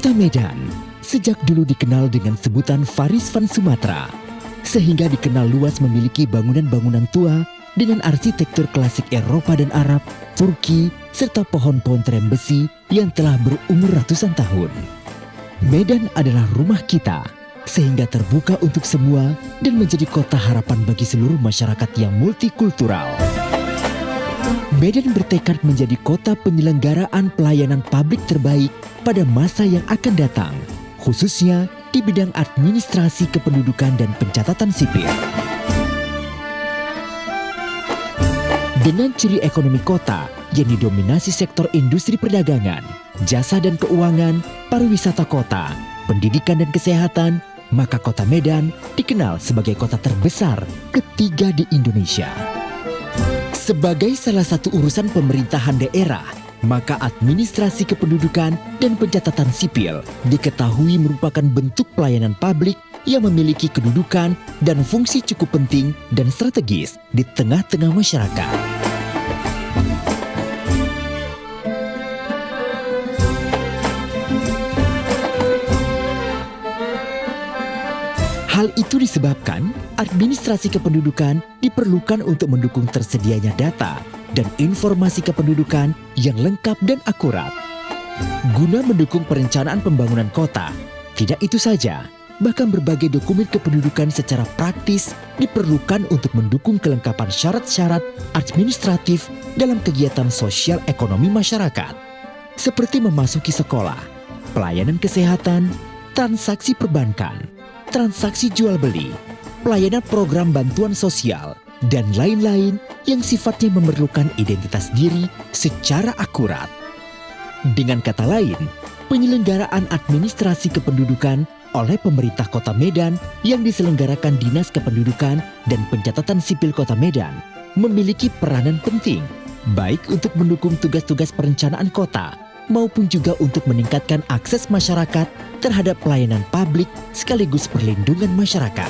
Kota Medan sejak dulu dikenal dengan sebutan Faris van Sumatera, sehingga dikenal luas memiliki bangunan-bangunan tua dengan arsitektur klasik Eropa dan Arab, Turki, serta pohon-pohon trem besi yang telah berumur ratusan tahun. Medan adalah rumah kita, sehingga terbuka untuk semua dan menjadi kota harapan bagi seluruh masyarakat yang multikultural. Medan bertekad menjadi kota penyelenggaraan pelayanan publik terbaik pada masa yang akan datang, khususnya di bidang administrasi kependudukan dan pencatatan sipil. Dengan ciri ekonomi kota yang didominasi sektor industri perdagangan, jasa dan keuangan, pariwisata kota, pendidikan dan kesehatan, maka Kota Medan dikenal sebagai kota terbesar ketiga di Indonesia. Sebagai salah satu urusan pemerintahan daerah, maka administrasi kependudukan dan pencatatan sipil diketahui merupakan bentuk pelayanan publik yang memiliki kedudukan dan fungsi cukup penting dan strategis di tengah-tengah masyarakat. Hal itu disebabkan administrasi kependudukan diperlukan untuk mendukung tersedianya data dan informasi kependudukan yang lengkap dan akurat. Guna mendukung perencanaan pembangunan kota, tidak itu saja, bahkan berbagai dokumen kependudukan secara praktis diperlukan untuk mendukung kelengkapan syarat-syarat administratif dalam kegiatan sosial ekonomi masyarakat, seperti memasuki sekolah, pelayanan kesehatan, transaksi perbankan, transaksi jual beli, pelayanan program bantuan sosial, dan lain-lain yang sifatnya memerlukan identitas diri secara akurat. Dengan kata lain, penyelenggaraan administrasi kependudukan oleh pemerintah Kota Medan yang diselenggarakan Dinas Kependudukan dan Pencatatan Sipil Kota Medan memiliki peranan penting, baik untuk mendukung tugas-tugas perencanaan kota maupun juga untuk meningkatkan akses masyarakat terhadap pelayanan publik sekaligus perlindungan masyarakat.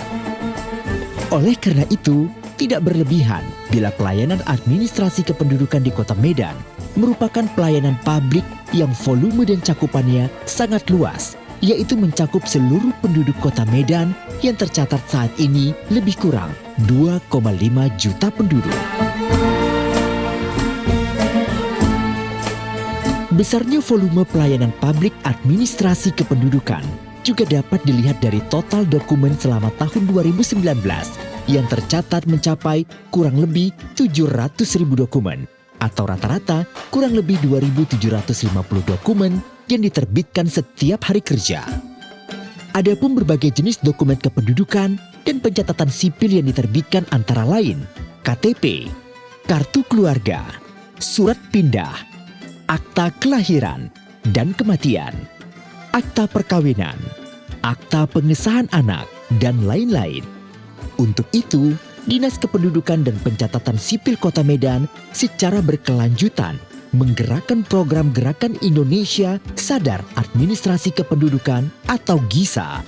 Oleh karena itu, tidak berlebihan bila pelayanan administrasi kependudukan di Kota Medan merupakan pelayanan publik yang volume dan cakupannya sangat luas, yaitu mencakup seluruh penduduk Kota Medan yang tercatat saat ini lebih kurang 2,5 juta penduduk. Besarnya volume pelayanan publik administrasi kependudukan juga dapat dilihat dari total dokumen selama tahun 2019 yang tercatat mencapai kurang lebih 700.000 dokumen atau rata-rata kurang lebih 2.750 dokumen yang diterbitkan setiap hari kerja. Adapun berbagai jenis dokumen kependudukan dan pencatatan sipil yang diterbitkan antara lain KTP, kartu keluarga, surat pindah, akta kelahiran dan kematian, akta perkawinan, akta pengesahan anak, dan lain-lain. Untuk itu, Dinas Kependudukan dan Pencatatan Sipil Kota Medan secara berkelanjutan menggerakkan program Gerakan Indonesia Sadar Administrasi Kependudukan atau GISA,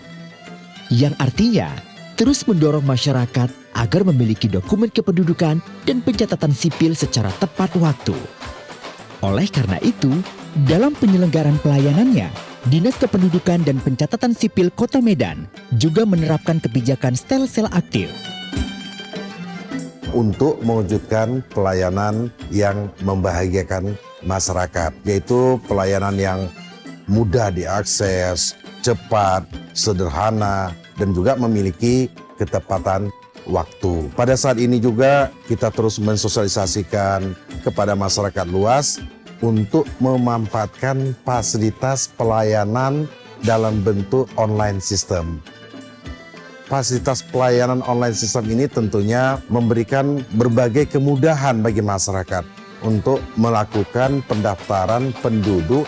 yang artinya terus mendorong masyarakat agar memiliki dokumen kependudukan dan pencatatan sipil secara tepat waktu. Oleh karena itu, dalam penyelenggaraan pelayanannya, Dinas Kependudukan dan Pencatatan Sipil Kota Medan juga menerapkan kebijakan stelsel aktif untuk mewujudkan pelayanan yang membahagiakan masyarakat, yaitu pelayanan yang mudah diakses, cepat, sederhana, dan juga memiliki ketepatan waktu. Pada saat ini juga kita terus mensosialisasikan kepada masyarakat luas untuk memanfaatkan fasilitas pelayanan dalam bentuk online system. Fasilitas pelayanan online system ini tentunya memberikan berbagai kemudahan bagi masyarakat untuk melakukan pendaftaran penduduk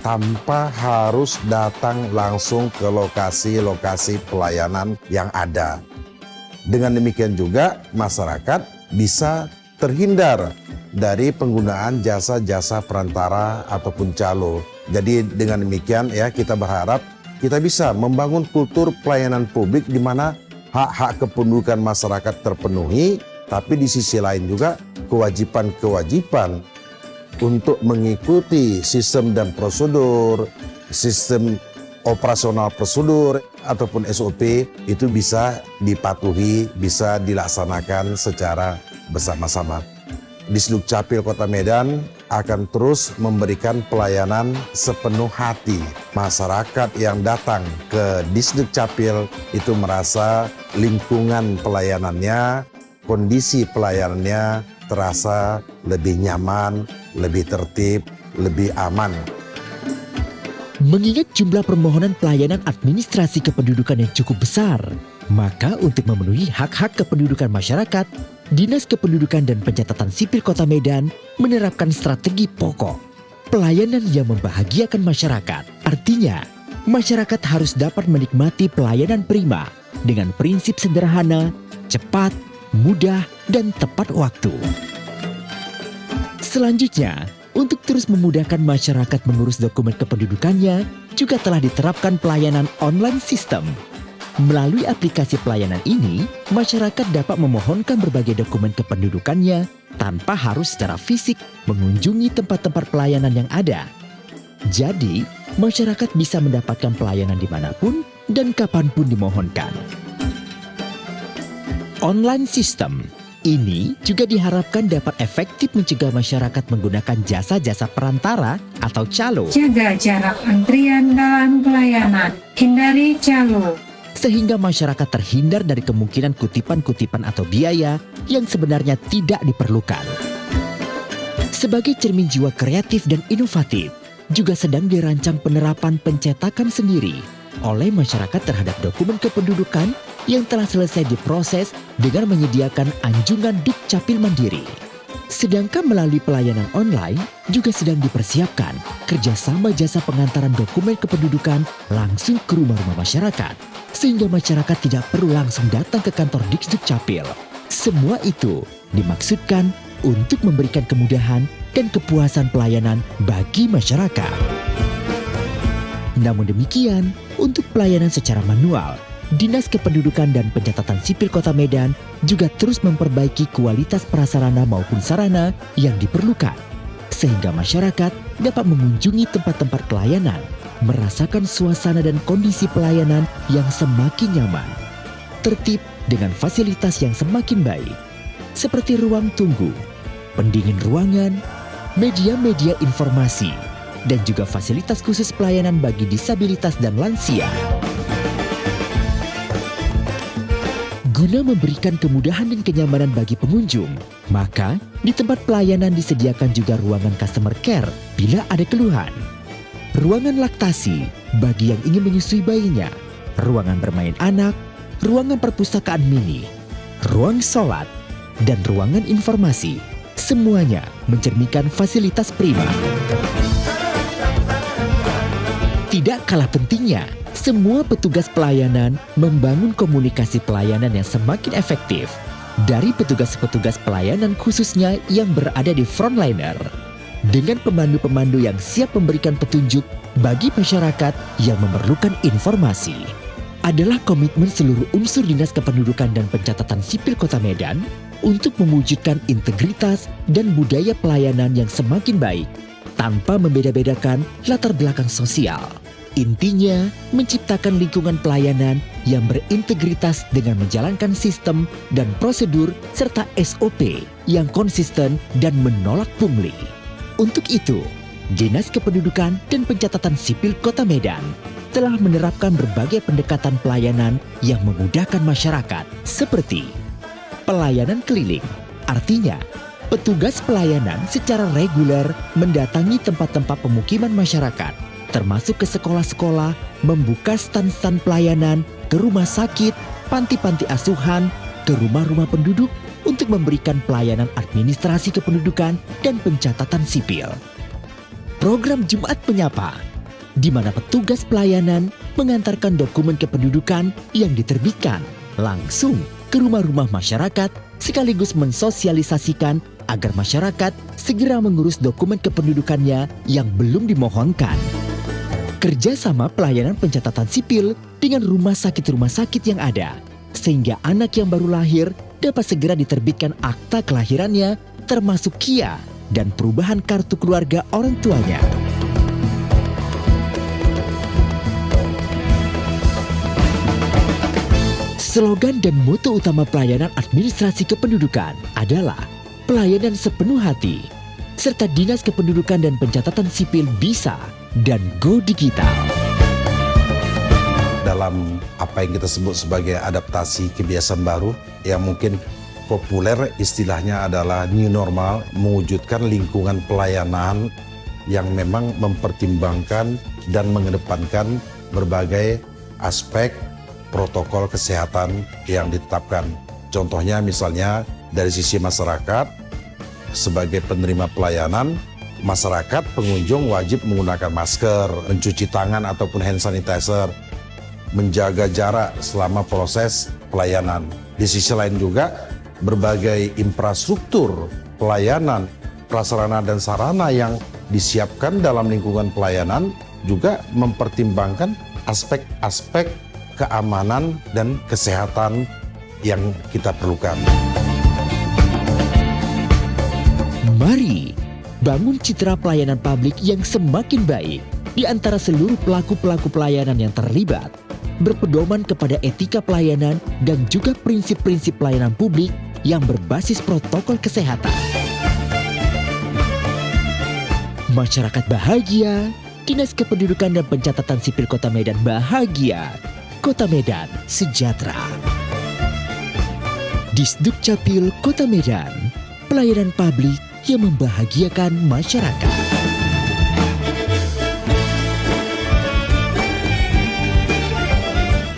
tanpa harus datang langsung ke lokasi-lokasi pelayanan yang ada. Dengan demikian juga masyarakat bisa terhindar dari penggunaan jasa-jasa perantara ataupun calo. Jadi dengan demikian ya kita berharap kita bisa membangun kultur pelayanan publik di mana hak-hak kependudukan masyarakat terpenuhi, tapi di sisi lain juga kewajiban-kewajiban untuk mengikuti sistem dan prosedur, sistem operasional prosedur ataupun SOP itu bisa dipatuhi, bisa dilaksanakan secara bersama-sama. Disduk Capil Kota Medan akan terus memberikan pelayanan sepenuh hati. Masyarakat yang datang ke Disduk Capil itu merasa lingkungan pelayanannya, kondisi pelayanannya terasa lebih nyaman, lebih tertib, lebih aman. Mengingat jumlah permohonan pelayanan administrasi kependudukan yang cukup besar, maka untuk memenuhi hak-hak kependudukan masyarakat, Dinas Kependudukan dan Pencatatan Sipil Kota Medan menerapkan strategi pokok pelayanan yang membahagiakan masyarakat. Artinya, masyarakat harus dapat menikmati pelayanan prima dengan prinsip sederhana, cepat, mudah, dan tepat waktu. Selanjutnya, untuk terus memudahkan masyarakat mengurus dokumen kependudukannya, juga telah diterapkan pelayanan online system. Melalui aplikasi pelayanan ini, masyarakat dapat memohonkan berbagai dokumen kependudukannya tanpa harus secara fisik mengunjungi tempat-tempat pelayanan yang ada. Jadi, masyarakat bisa mendapatkan pelayanan dimanapun dan kapanpun dimohonkan. Online system ini juga diharapkan dapat efektif mencegah masyarakat menggunakan jasa-jasa perantara atau calo. Jaga jarak antrian dalam pelayanan, hindari calo. Sehingga masyarakat terhindar dari kemungkinan kutipan-kutipan atau biaya yang sebenarnya tidak diperlukan. Sebagai cermin jiwa kreatif dan inovatif, juga sedang dirancang penerapan pencetakan sendiri oleh masyarakat terhadap dokumen kependudukan yang telah selesai diproses dengan menyediakan anjungan Dukcapil mandiri. Sedangkan melalui pelayanan online juga sedang dipersiapkan kerjasama jasa pengantaran dokumen kependudukan langsung ke rumah-rumah masyarakat, sehingga masyarakat tidak perlu langsung datang ke kantor Dukcapil. Semua itu dimaksudkan untuk memberikan kemudahan dan kepuasan pelayanan bagi masyarakat. Namun demikian, untuk pelayanan secara manual, Dinas Kependudukan dan Pencatatan Sipil Kota Medan juga terus memperbaiki kualitas prasarana maupun sarana yang diperlukan, sehingga masyarakat dapat mengunjungi tempat-tempat pelayanan, merasakan suasana dan kondisi pelayanan yang semakin nyaman, tertib dengan fasilitas yang semakin baik, seperti ruang tunggu, pendingin ruangan, media-media informasi, dan juga fasilitas khusus pelayanan bagi disabilitas dan lansia. Guna memberikan kemudahan dan kenyamanan bagi pengunjung, maka di tempat pelayanan disediakan juga ruangan customer care bila ada keluhan, ruangan laktasi bagi yang ingin menyusui bayinya, ruangan bermain anak, ruangan perpustakaan mini, ruang sholat, dan ruangan informasi. Semuanya mencerminkan fasilitas prima. Tidak kalah pentingnya, semua petugas pelayanan membangun komunikasi pelayanan yang semakin efektif dari petugas-petugas pelayanan khususnya yang berada di frontliner, dengan pemandu-pemandu yang siap memberikan petunjuk bagi masyarakat yang memerlukan informasi. Adalah komitmen seluruh unsur Dinas Kependudukan dan Pencatatan Sipil Kota Medan untuk mewujudkan integritas dan budaya pelayanan yang semakin baik tanpa membeda-bedakan latar belakang sosial. Intinya, menciptakan lingkungan pelayanan yang berintegritas dengan menjalankan sistem dan prosedur serta SOP yang konsisten dan menolak pungli. Untuk itu, Dinas Kependudukan dan Pencatatan Sipil Kota Medan telah menerapkan berbagai pendekatan pelayanan yang memudahkan masyarakat, seperti pelayanan keliling. Artinya, petugas pelayanan secara reguler mendatangi tempat-tempat pemukiman masyarakat, termasuk ke sekolah-sekolah, membuka stand-stand pelayanan, ke rumah sakit, panti-panti asuhan, ke rumah-rumah penduduk untuk memberikan pelayanan administrasi kependudukan dan pencatatan sipil. Program Jumat Menyapa, di mana petugas pelayanan mengantarkan dokumen kependudukan yang diterbitkan langsung ke rumah-rumah masyarakat, sekaligus mensosialisasikan agar masyarakat segera mengurus dokumen kependudukannya yang belum dimohonkan. Kerjasama pelayanan pencatatan sipil dengan rumah sakit yang ada, sehingga anak yang baru lahir dapat segera diterbitkan akta kelahirannya, termasuk KIA dan perubahan kartu keluarga orang tuanya. Slogan dan moto utama pelayanan administrasi kependudukan adalah pelayanan sepenuh hati, serta Dinas Kependudukan dan Pencatatan Sipil bisa dan go digital. Dalam apa yang kita sebut sebagai adaptasi kebiasaan baru yang mungkin populer istilahnya adalah new normal, mewujudkan lingkungan pelayanan yang memang mempertimbangkan dan mengedepankan berbagai aspek protokol kesehatan yang ditetapkan. Contohnya misalnya dari sisi masyarakat, sebagai penerima pelayanan, masyarakat pengunjung wajib menggunakan masker, mencuci tangan ataupun hand sanitizer, menjaga jarak selama proses pelayanan. Di sisi lain juga, berbagai infrastruktur pelayanan, prasarana dan sarana yang disiapkan dalam lingkungan pelayanan juga mempertimbangkan aspek-aspek keamanan dan kesehatan yang kita perlukan. Mari bangun citra pelayanan publik yang semakin baik di antara seluruh pelaku-pelaku pelayanan yang terlibat, berpedoman kepada etika pelayanan dan juga prinsip-prinsip pelayanan publik yang berbasis protokol kesehatan. Masyarakat bahagia, Dinas Kependudukan dan Pencatatan Sipil Kota Medan bahagia, Kota Medan sejahtera. Disdukcapil Kota Medan, pelayanan publik yang membahagiakan masyarakat.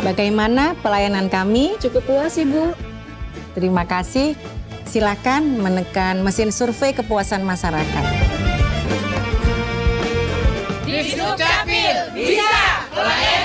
Bagaimana pelayanan kami? Cukup puas, Ibu. Terima kasih. Silakan menekan mesin survei kepuasan masyarakat. Disdukcapil bisa pelayanan.